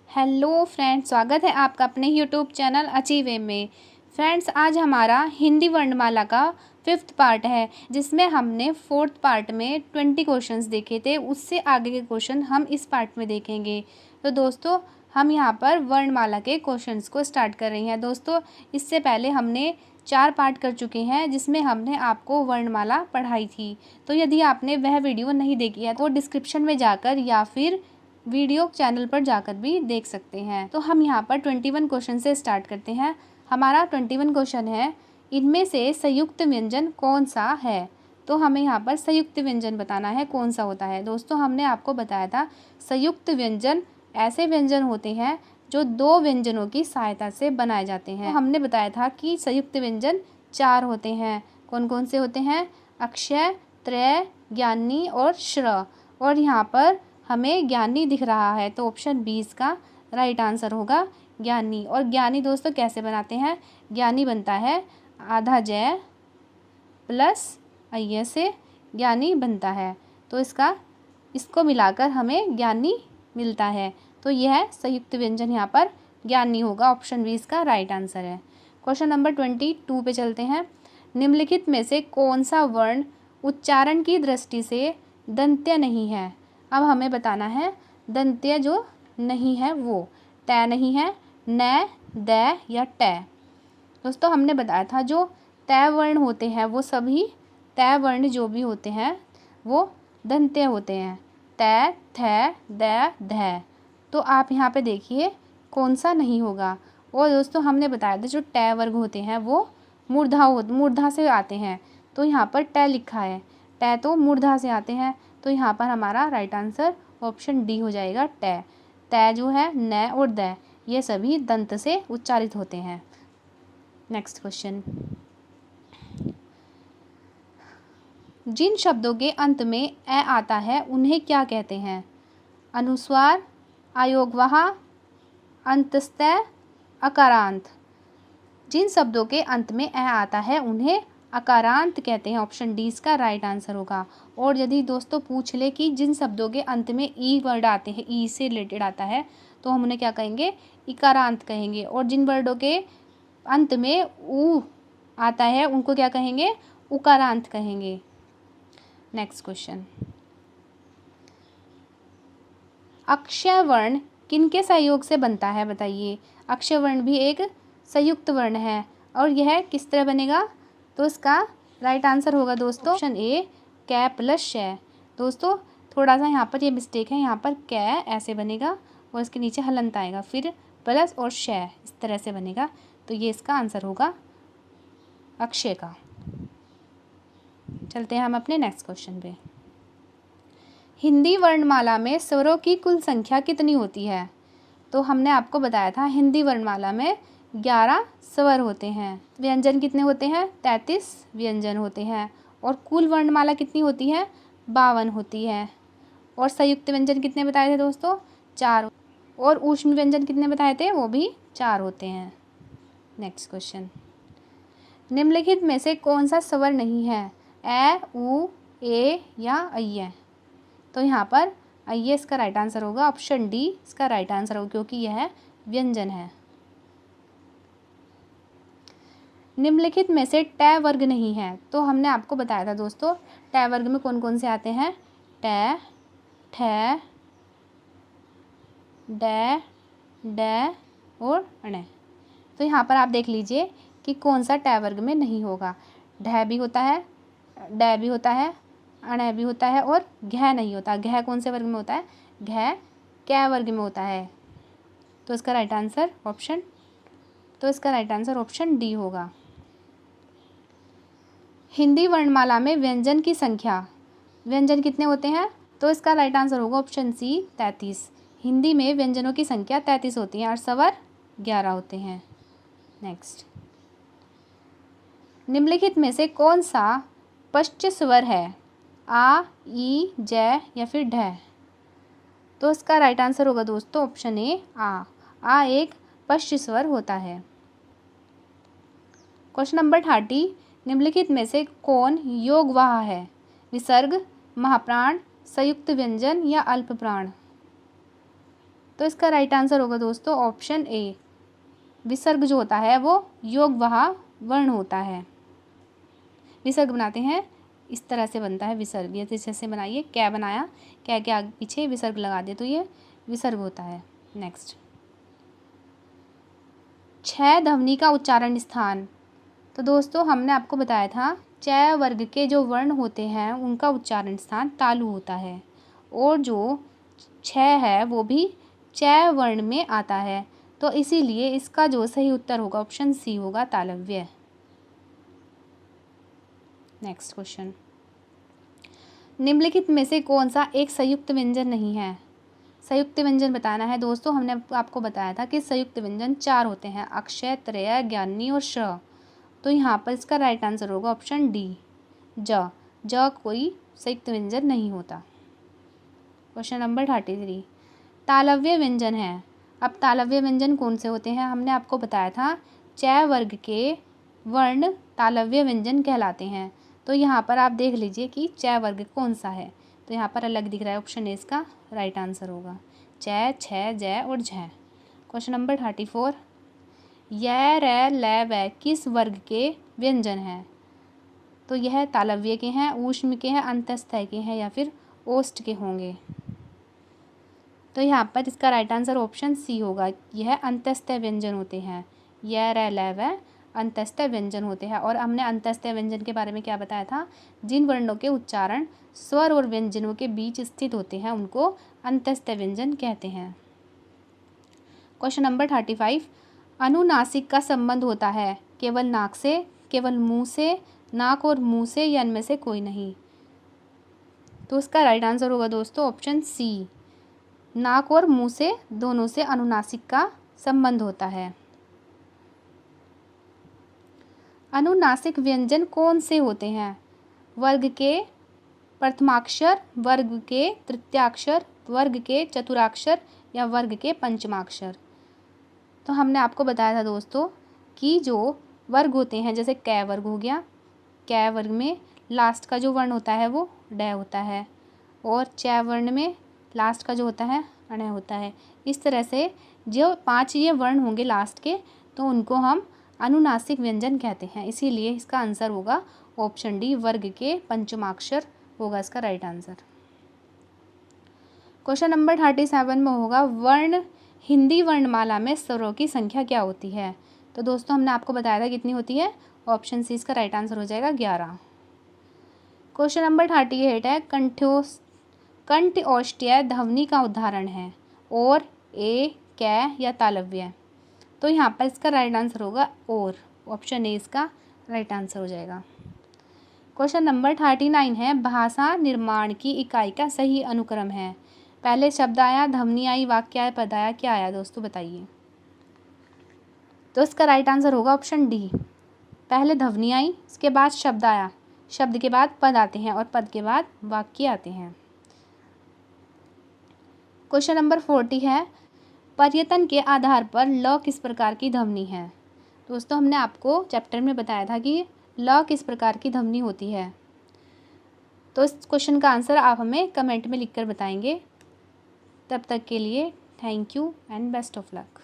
Hello friends, स्वागत है आपका अपने यूट्यूब चैनल अचीव एम में। फ्रेंड्स, आज हमारा हिंदी वर्णमाला का 5th पार्ट है, जिसमें हमने 4th पार्ट में 20 क्वेश्चंस देखे थे। उससे आगे के क्वेश्चन हम इस पार्ट में देखेंगे। तो दोस्तों, हम यहाँ पर वर्णमाला के क्वेश्चंस को स्टार्ट कर रहे हैं। दोस्तों, इससे पहले हमने 4 पार्ट कर चुके हैं, जिसमें हमने आपको वर्णमाला पढ़ाई थी। तो यदि आपने वह वीडियो नहीं देखी है तो डिस्क्रिप्शन में जाकर या फिर वीडियो चैनल पर जाकर भी देख सकते हैं। तो हम यहाँ पर 21 क्वेश्चन से स्टार्ट करते हैं। हमारा 21 क्वेश्चन है, इनमें से संयुक्त व्यंजन कौन सा है। तो हमें यहाँ पर संयुक्त व्यंजन बताना है कौन सा होता है। दोस्तों, हमने आपको बताया था संयुक्त व्यंजन ऐसे व्यंजन होते हैं जो 2 व्यंजनों की सहायता से बनाए जाते हैं। तो हमने बताया था कि संयुक्त व्यंजन 4 होते हैं। कौन कौन से होते हैं? अक्षय, त्रय, ज्ञानी और श्र। और यहाँ पर हमें ज्ञानी दिख रहा है, तो ऑप्शन 20 का राइट आंसर होगा ज्ञानी। और ज्ञानी दोस्तों कैसे बनाते हैं? ज्ञानी बनता है आधा जय प्लस अय्य से ज्ञानी बनता है। तो इसको मिलाकर हमें ज्ञानी मिलता है। तो यह संयुक्त व्यंजन यहाँ पर ज्ञानी होगा। ऑप्शन 20 का राइट आंसर है। क्वेश्चन नंबर 22 पे चलते हैं। निम्नलिखित में से कौन सा वर्ण उच्चारण की दृष्टि से दंत्य नहीं है। अब हमें बताना है दंत्य जो नहीं है वो ट नहीं है, न, द या ट। दोस्तों, हमने बताया था जो त वर्ण होते हैं वो सभी त वर्ण जो भी होते हैं वो दंत्य होते हैं। त, थ, द, ध। तो आप यहाँ पे देखिए कौन सा नहीं होगा। और दोस्तों, हमने बताया था जो ट वर्ग होते हैं वो मूर्धा से आते हैं। तो यहाँ पर ट लिखा है, ट तो मूर्धा से आते हैं। तो यहाँ पर हमारा राइट आंसर ऑप्शन डी हो जाएगा ट। त जो है न और द, ये सभी दंत से उच्चारित होते हैं। नेक्स्ट क्वेश्चन, जिन शब्दों के अंत में ए आता है उन्हें क्या कहते हैं? अनुस्वार, अयोगवाह, अंतस्तः, अकारांत। जिन शब्दों के अंत में ए आता है उन्हें अकारांत कहते हैं। ऑप्शन डी इसका राइट आंसर होगा। और यदि दोस्तों पूछ ले कि जिन शब्दों के अंत में ई वर्ड आते हैं, ई से रिलेटेड आता है, तो हम उन्हें क्या कहेंगे? इकारांत कहेंगे। और जिन वर्डों के अंत में ऊ आता है उनको क्या कहेंगे? उकारांत कहेंगे। नेक्स्ट क्वेश्चन, अक्षय वर्ण किनके सहयोग से बनता है बताइए। अक्षय वर्ण भी एक संयुक्त वर्ण है और यह किस तरह बनेगा? तो इसका राइट आंसर होगा दोस्तों ऑप्शन ए, कै प्लस श। दोस्तों, थोड़ा सा यहाँ पर ये मिस्टेक है, यहाँ पर कै ऐसे बनेगा और इसके नीचे हलंत आएगा, फिर प्लस और श इस तरह से बनेगा। तो ये इसका आंसर होगा अक्षय का। चलते हैं हम अपने नेक्स्ट क्वेश्चन पे। हिंदी वर्णमाला में स्वरों की कुल संख्या कितनी होती है? तो हमने आपको बताया था हिंदी वर्णमाला में 11 स्वर होते हैं। व्यंजन कितने होते हैं? 33 व्यंजन होते हैं। और कुल वर्णमाला कितनी होती है? 52 होती है। और संयुक्त व्यंजन कितने बताए थे दोस्तों? 4। और ऊष्म व्यंजन कितने बताए थे? वो भी 4 होते हैं। नेक्स्ट क्वेश्चन, निम्नलिखित में से कौन सा स्वर नहीं है? ए, उ, ए या अय्य। तो यहाँ पर अय्य इसका राइट आंसर होगा। ऑप्शन डी इसका राइट आंसर होगा, क्योंकि यह व्यंजन है। निम्नलिखित में से ट वर्ग नहीं है। तो हमने आपको बताया था दोस्तों ट वर्ग में कौन कौन से आते हैं? ट, ठ, ड, ड और ण। तो यहाँ पर आप देख लीजिए कि कौन सा ट वर्ग में नहीं होगा। ढ भी होता है, ड भी होता है, अण भी होता है और घ नहीं होता। घ कौन से वर्ग में होता है? घ कै वर्ग में होता है। तो इसका राइट आंसर ऑप्शन डी होगा। हिंदी वर्णमाला में व्यंजन की संख्या, व्यंजन कितने होते हैं? तो इसका राइट आंसर होगा ऑप्शन सी, 33। हिंदी में व्यंजनों की संख्या 33 होती है और स्वर 11 होते हैं। नेक्स्ट, निम्नलिखित में से कौन सा पश्च स्वर है? आ, ई, जय या फिर ढ। तो इसका राइट आंसर होगा दोस्तों ऑप्शन ए, आ एक पश्च स्वर होता है। क्वेश्चन नंबर 30, निम्नलिखित में से कौन योगवाह है? विसर्ग, महाप्राण, संयुक्त व्यंजन या अल्प प्राण। तो इसका राइट आंसर होगा दोस्तों ऑप्शन ए। विसर्ग जो होता है वो योगवाह वर्ण होता है। विसर्ग बनाते हैं इस तरह से बनता है विसर्ग। ये जैसे बनाइए, क्या बनाया, क्या के आगे पीछे विसर्ग लगा दिया तो ये विसर्ग होता है। नेक्स्ट, 6 ध्वनि का उच्चारण स्थान। तो दोस्तों हमने आपको बताया था च वर्ग के जो वर्ण होते हैं उनका उच्चारण स्थान तालु होता है, और जो 6 है वो भी च वर्ण में आता है। तो इसीलिए इसका जो सही उत्तर होगा ऑप्शन सी होगा, तालव्य। नेक्स्ट क्वेश्चन, निम्नलिखित में से कौन सा एक संयुक्त व्यंजन नहीं है? संयुक्त व्यंजन बताना है दोस्तों। हमने आपको बताया था कि संयुक्त व्यंजन 4 होते हैं, अक्षय, त्रय, ज्ञानी और श। तो यहाँ पर इसका राइट आंसर होगा ऑप्शन डी, ज। ज कोई संयुक्त व्यंजन नहीं होता। क्वेश्चन नंबर 33, तालव्य व्यंजन है। अब तालव्य व्यंजन कौन से होते हैं? हमने आपको बताया था च वर्ग के वर्ण तालव्य व्यंजन कहलाते हैं। तो यहाँ पर आप देख लीजिए कि च वर्ग कौन सा है। तो यहाँ पर अलग दिख रहा है, ऑप्शन ए इसका राइट आंसर होगा, च, छ, ज और झ। क्वेश्चन नंबर 34, य, र, ल, व किस वर्ग के व्यंजन हैं? तो यह तालव्य के हैं, ऊष्म के हैं, अंतःस्थय के हैं या फिर ओष्ठ के होंगे। तो यहाँ पर इसका राइट आंसर ऑप्शन सी होगा, यह अंतःस्थय व्यंजन होते हैं। य, र, ल, व अंतःस्थय व्यंजन होते हैं। और हमने अंतःस्थय व्यंजन के बारे में क्या बताया था? जिन वर्णों के उच्चारण स्वर और व्यंजनों के बीच स्थित होते हैं उनको अंतःस्थय व्यंजन कहते हैं। क्वेश्चन नंबर 35, अनुनासिक का संबंध होता है केवल नाक से, केवल मुंह से, नाक और मुंह से, या इनमें से कोई नहीं? तो इसका राइट आंसर होगा दोस्तों ऑप्शन सी, नाक और मुंह से दोनों से अनुनासिक का संबंध होता है। अनुनासिक व्यंजन कौन से होते हैं? वर्ग के प्रथमाक्षर, वर्ग के तृतीयाक्षर, वर्ग के चतुराक्षर या वर्ग के पंचमाक्षर? तो हमने आपको बताया था दोस्तों कि जो वर्ग होते हैं, जैसे क वर्ग हो गया, क वर्ग में लास्ट का जो वर्ण होता है वो ड होता है, और च वर्ण में लास्ट का जो होता है अण होता है। इस तरह से जो 5 ये वर्ण होंगे लास्ट के, तो उनको हम अनुनासिक व्यंजन कहते हैं। इसीलिए इसका आंसर होगा ऑप्शन डी, वर्ग के पंचमाक्षर होगा इसका राइट आंसर। क्वेश्चन नंबर 37 में होगा, वर्ण हिंदी वर्णमाला में स्वरों की संख्या क्या होती है? तो दोस्तों हमने आपको बताया था कितनी होती है, ऑप्शन सी इसका राइट आंसर हो जाएगा 11। क्वेश्चन नंबर 38 है, कंठ औष्ठ्य ध्वनि का उदाहरण है, और, ए, कै या तालव्य? तो यहाँ पर इसका राइट आंसर होगा और, ऑप्शन ए इसका राइट आंसर हो जाएगा। क्वेश्चन नंबर 39 है, भाषा निर्माण की इकाई का सही अनुक्रम है। पहले शब्द आया, ध्वनि आई, वाक्य आया, पद आया, क्या आया दोस्तों बताइए? तो इसका राइट आंसर होगा ऑप्शन डी, पहले ध्वनि आई, इसके बाद शब्द आया, शब्द के बाद पद आते हैं और पद के बाद वाक्य आते हैं। क्वेश्चन नंबर 40 है, पर्यटन के आधार पर ल किस प्रकार की ध्वनि है? दोस्तों हमने आपको चैप्टर में बताया था कि ल किस प्रकार की ध्वनि होती है। तो इस क्वेश्चन का आंसर आप हमें कमेंट में लिखकर बताएंगे। तब तक के लिए thank you and best of luck.